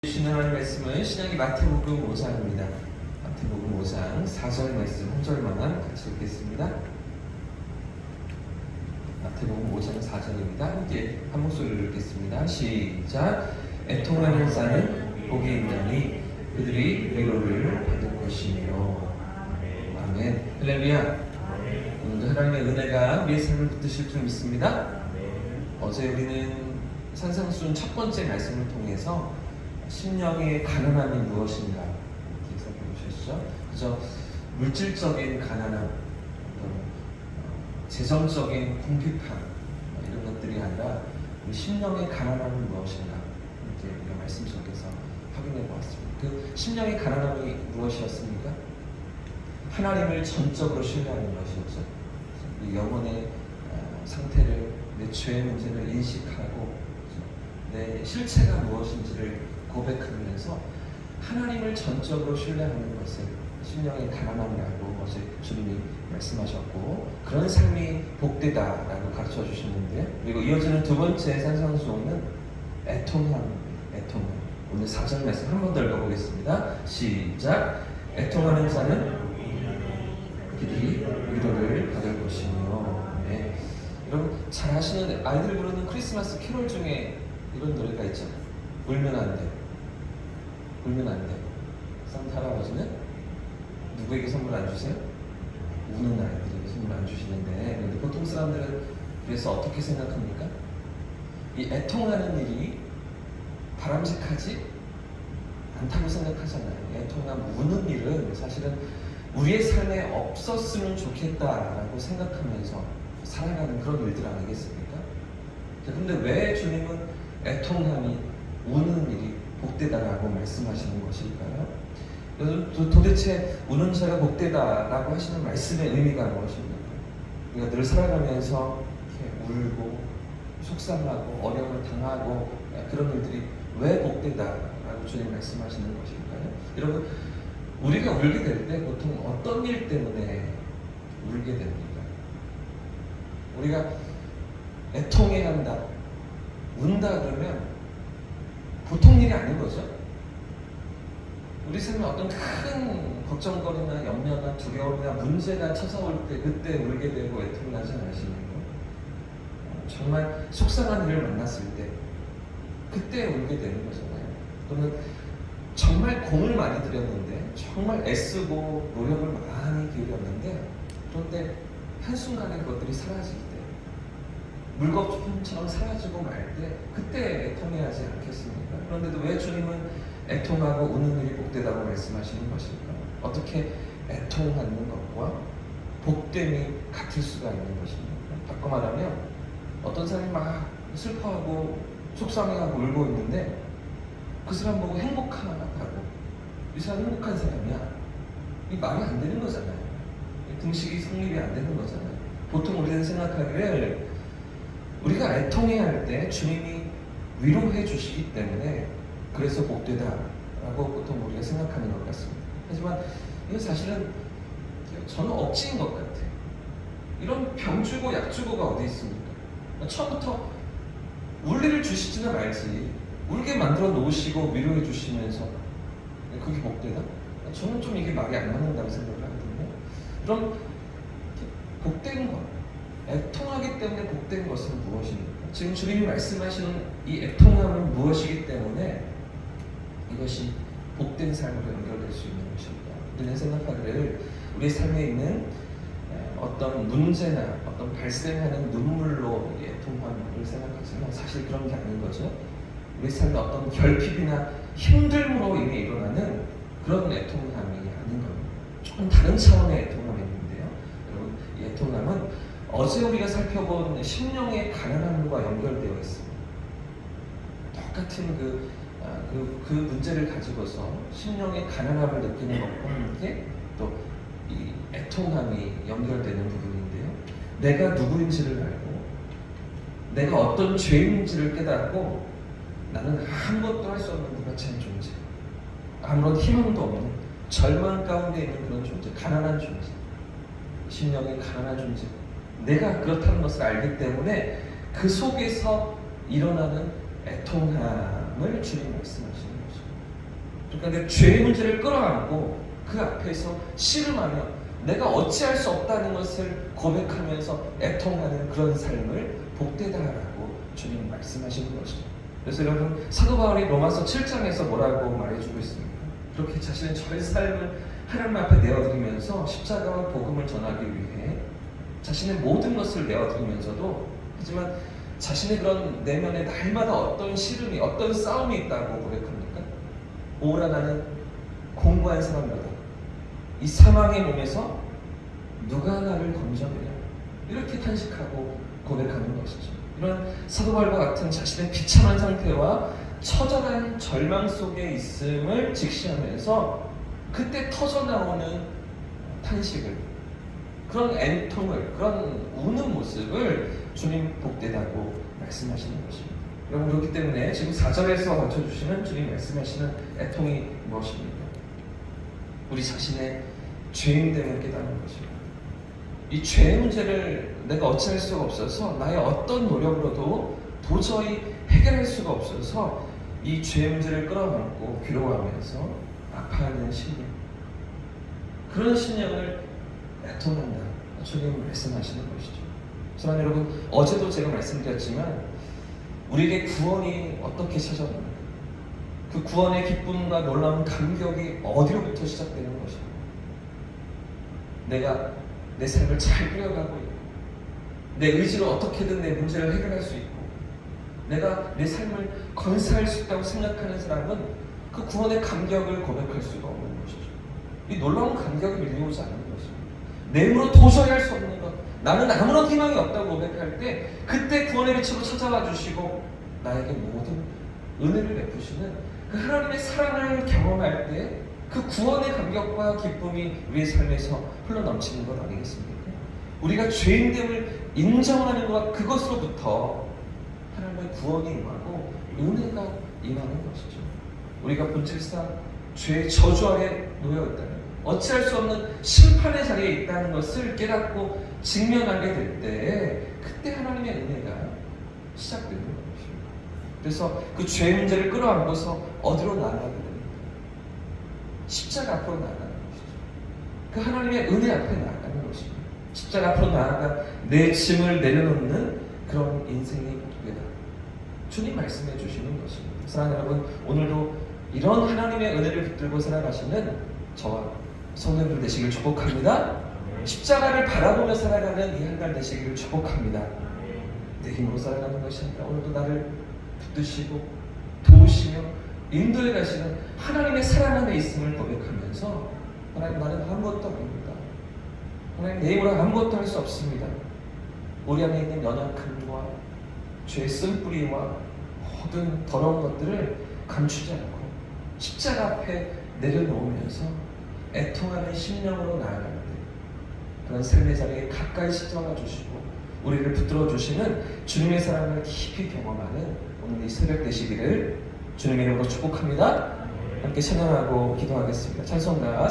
주시는 하나님의 말씀은 신약의 마태복음 5장입니다. 마태복음 5장 4절 말씀 한 절만 같이 읽겠습니다. 마태복음 5장 4절입니다. 함께 한 목소리로 읽겠습니다. 시작. 애통하는 자는 복이 있나니 그들이 위로를 받을 것이며. 아멘. 할렐루야. 오늘도 하나님의 은혜가 우리의 삶을 붙드실 줄 믿습니다. 어제 우리는 산상수훈 첫 번째 말씀을 통해서 심령의 가난함이 무엇인가 이렇게 살펴보셨죠? 그저 물질적인 가난함, 재정적인 궁핍함 이런 것들이 아니라 우리 심령의 가난함은 무엇인가 이렇게 우리가 말씀 속에서 확인해 보았습니다. 그 심령의 가난함이 무엇이었습니까? 하나님을 전적으로 신뢰하는 것이었죠. 우리 영혼의 상태를, 내 죄의 문제를 인식하고 내 실체가 무엇인지를 고백하면서 하나님을 전적으로 신뢰하는 것을 심령의 가난함이라고 어제 주님이 말씀하셨고, 그런 삶이 복되다라고 가르쳐 주셨는데, 그리고 이어지는 두 번째 산상수훈은 애통함. 오늘 4절 말씀 한 번 더 읽어보겠습니다. 시작. 애통하는 자는 그들이 위로를 받을 것이며. 네. 여러분 잘 아시는, 아이들 부르는 크리스마스 캐롤 중에 이런 노래가 있잖아요. 울면 안 돼. 울면 안 돼. 산타 할아버지는 누구에게 선물 안 주세요? 우는 아이들에게 선물 안 주시는데, 그런데 보통 사람들은 그래서 어떻게 생각합니까? 이 애통하는 일이 바람직하지 않다고 생각하잖아요. 애통하는 우는 일은 사실은 우리의 삶에 없었으면 좋겠다라고 생각하면서 살아가는 그런 일들 아니겠습니까? 그런데 왜 주님은 애통함이, 우는 일이 복되다라고 말씀하시는 것일까요? 도대체 우는 자가 복되다라고 하시는 말씀의 의미가 무엇입니까? 우리가 늘 살아가면서 이렇게 울고 속상하고 어려움을 당하고 그런 일들이 왜 복되다라고 주님 말씀하시는 것일까요? 여러분, 우리가 울게 될 때 보통 어떤 일 때문에 울게 됩니까? 우리가 애통해야 한다, 운다 그러면 보통 일이 아닌 거죠. 우리 삶에 어떤 큰 걱정거리나 염려나 두려움이나 문제가 찾아올 때 그때 울게 되고 애통이 나지 않으시는가요? 정말 속상한 일을 만났을 때 그때 울게 되는 거잖아요. 또는 정말 공을 많이 들였는데, 정말 애쓰고 노력을 많이 기울였는데, 그런데 한순간에 그것들이 사라질 때, 물거품처럼 사라지고 말 때, 그때 애통해야지 않겠습니까? 그런데도 왜 주님은 애통하고 우는 일이 복되다고 말씀하시는 것일까? 어떻게 애통하는 것과 복됨이 같을 수가 있는 것입니까? 바꿔 말하면 어떤 사람이 막 슬퍼하고 속상해하고 울고 있는데 그 사람 보고 행복하다고, 이 사람 행복한 사람이야, 이 말이 안 되는 거잖아요. 등식이 성립이 안 되는 거잖아요. 보통 우리는 생각하기를 우리가 애통해야 할 때 주님이 위로해 주시기 때문에 그래서 복되다라고 보통 우리가 생각하는 것 같습니다. 하지만 이건 사실은 저는 억지인 것 같아요. 이런 병 주고 약 주고가 어디 있습니까? 처음부터 울 일을 주시지는 말지 울게 만들어 놓으시고 위로해 주시면서 그게 복되다? 저는 좀 이게 말이 안 맞는다고 생각을 하거든요. 그럼 복된 것, 애통하기 때문에 복된 것은 무엇입니까? 지금 주님이 말씀하시는 이 애통함은 무엇이기 때문에 이것이 복된 삶으로 연결될 수 있는 것입니다. 우리는 생각하기를 우리 삶에 있는 어떤 문제나 어떤 발생하는 눈물로 애통함을 생각하지만 사실 그런 게 아닌 거죠. 우리 삶에 어떤 결핍이나 힘듦으로 인해 일어나는 그런 애통함이 아닌 겁니다. 조금 다른 차원의 애통함이 있는데요. 여러분, 이 애통함은 어제 우리가 살펴본 심령의 가난함과 연결되어 있습니다. 똑같은 그 문제를 가지고서 심령의 가난함을 느끼는 것과 함께 또 이 애통함이 연결되는 부분인데요. 내가 누구인지를 알고 내가 어떤 죄인인지를 깨닫고 나는 아무것도 할 수 없는 것 같은 존재, 아무런 희망도 없는 절망 가운데 있는 그런 존재, 가난한 존재, 심령의 가난한 존재, 내가 그렇다는 것을 알기 때문에 그 속에서 일어나는 애통함을 주님 말씀하시는 것입니다. 그러니까 내 죄의 문제를 끌어안고 그 앞에서 씨름하며 내가 어찌할 수 없다는 것을 고백하면서 애통하는 그런 삶을 복되다라고 주님 말씀하시는 것이죠. 그래서 여러분, 사도 바울이 로마서 7장에서 뭐라고 말해주고 있습니까? 그렇게 자신의 전 삶을 하나님 앞에 내어드리면서 십자가와 복음을 전하기 위해 자신의 모든 것을 내어드리면서도, 하지만 자신의 그런 내면에 날마다 어떤 시름이, 어떤 싸움이 있다고 고백합니까? 오라 나는 공고한 사람이다. 이 사망의 몸에서 누가 나를 건져내냐, 이렇게 탄식하고 고백하는 것이죠. 이런 사도 바울과 같은 자신의 비참한 상태와 처절한 절망 속에 있음을 직시하면서 그때 터져나오는 탄식을, 그런 애통을, 그런 우는 모습을 주님 복되다고 말씀하시는 것입니다. 여러분, 그렇기 때문에 지금 4절에서 맞춰주시는 주님 말씀하시는 애통이 무엇입니까? 우리 자신의 죄인됨을 깨닫는 것입니다. 이 죄의 문제를 내가 어찌할 수가 없어서, 나의 어떤 노력으로도 도저히 해결할 수가 없어서 이 죄의 문제를 끌어안고 괴로워하면서 아파하는 심령, 그런 심령을 애통한다, 주님 말씀하시는 것이죠. 사랑하는 여러분, 어제도 제가 말씀드렸지만 우리에게 구원이 어떻게 찾아옵니까? 그 구원의 기쁨과 놀라운 감격이 어디로부터 시작되는 것입니까? 내가 내 삶을 잘 꾸려가고 있고, 내 의지로 어떻게든 내 문제를 해결할 수 있고, 내가 내 삶을 건사할 수 있다고 생각하는 사람은 그 구원의 감격을 고백할 수가 없는 것이죠. 이 놀라운 감격이 밀려오지 않는 것입니다. 내 힘으로 도저히 할 수 없는 것, 나는 아무런 희망이 없다고 고백할 때, 그때 구원의 빛으로 찾아와 주시고 나에게 모든 은혜를 베푸시는 그 하나님의 사랑을 경험할 때, 그 구원의 감격과 기쁨이 우리의 삶에서 흘러넘치는 것 아니겠습니까? 우리가 죄인됨을 인정하는 것, 그것으로부터 하나님의 구원이 임하고 은혜가 임하는 것이죠. 우리가 본질상 죄의 저주 아래 놓여 있다는, 어찌할 수 없는 심판의 자리에 있다는 것을 깨닫고 직면하게 될 때, 그때 하나님의 은혜가 시작되는 것입니다. 그래서 그 죄의 문제를 끌어안고서 어디로 나아가게 됩니까? 십자가 앞으로 나아가는 것이죠. 그 하나님의 은혜 앞에 나아가는 것입니다. 십자가 앞으로 나아가 내 짐을 내려놓는 그런 인생의 기회다, 주님 말씀해 주시는 것입니다. 사랑하는 여러분, 오늘도 이런 하나님의 은혜를 붙들고 살아가시는 저와 성도님들 되시길 축복합니다. 십자가를 바라보며 살아가는 이 한 달 되시기를 축복합니다. 내 힘으로 살아가는 것이 아니라 오늘도 나를 붙드시고 도우시며 인도해 가시는 하나님의 사랑 안에 있음을 고백하면서, 하나님, 나는 아무것도 아닙니다. 하나님, 내 힘으로 아무것도 할 수 없습니다. 우리 안에 있는 연약함과 죄의 쓴뿌리와 모든 더러운 것들을 감추지 않고 십자가 앞에 내려놓으면서 애통하는 심령으로 나아가는데, 그런 삶의 자리에 가까이 찾아와 주시고 우리를 붙들어 주시는 주님의 사랑을 깊이 경험하는 오늘 이 새벽 되시기를 주님의 이름으로 축복합니다. 함께 찬양하고 기도하겠습니다. 찬송가